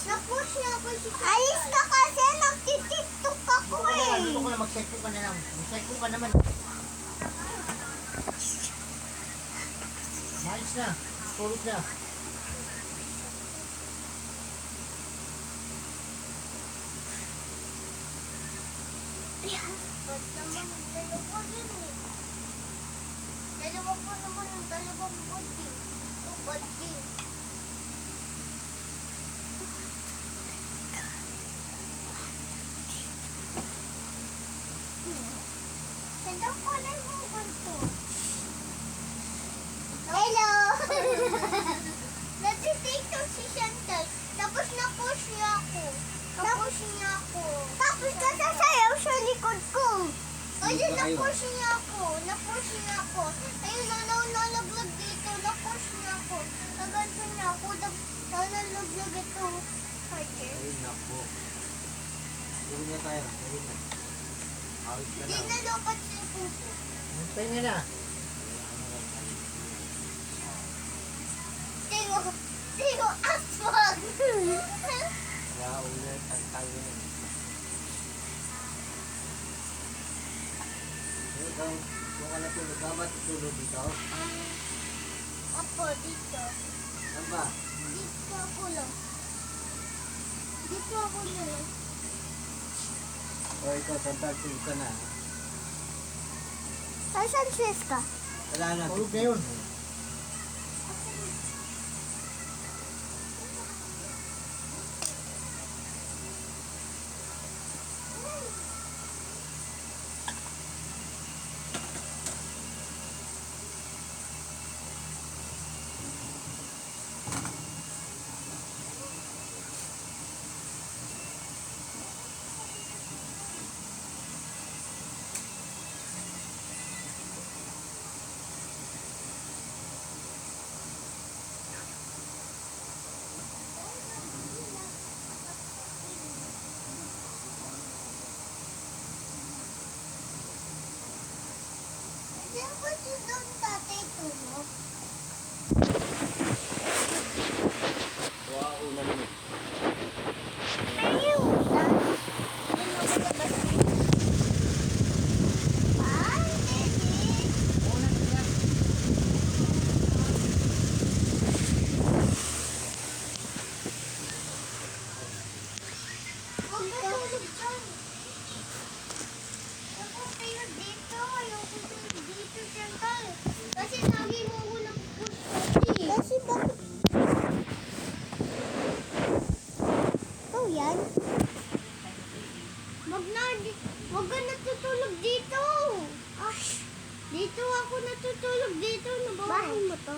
Na-push niya ako si Chantal. Alis ka kasi, nagtitiktok ako eh. Ano ko na, mag-psycho ka na lang. Mag-psycho ka naman. Maayos na. Tulog na. Ba't naman dalawa yun eh? Dalawa po naman yung dalawang buding. Ito, buding. Saan ko na yung ganito? Hello! Natitiktok si Chantal. Tapos na-push niya ako. Na-push niya ako. Tapos nasasayaw sa likod ko. Ayun, na-push niya ako. Na-push niya ako. Ayun, nalaglag dito. Na-push niya ako. Naganto niya ako. Nalaglag ito. Parker. Ayun na po. Tulog na tayo. Ayun na. Awit ka Hindi na. na lupat si Pupo. Pahinga na. Sino aswag? Kaya ulit ang tayo. Ikaw, kung ka natulog ka, matutulog dito? Opo, dito. Saan ba? Dito ako lang. Dito ako lang. O ikaw, Chantal, tulog ka na. Saan sis ka? Wala na. Tulog na yun. Diyan ba si Don tatay tulog? Wow, ulan mo. Ayaw! Ay, baby! Ulan mo yan. Huwag ka tulog dyan. Ako kayo dito. Ayoko tulog dito, Chantal. Kasi lagi mo ako nag-push kasi. Kasi bakit? Ikaw yan? Wag ka natutulog dito. Ah, dito ako natutulog dito. Nabawain mo to.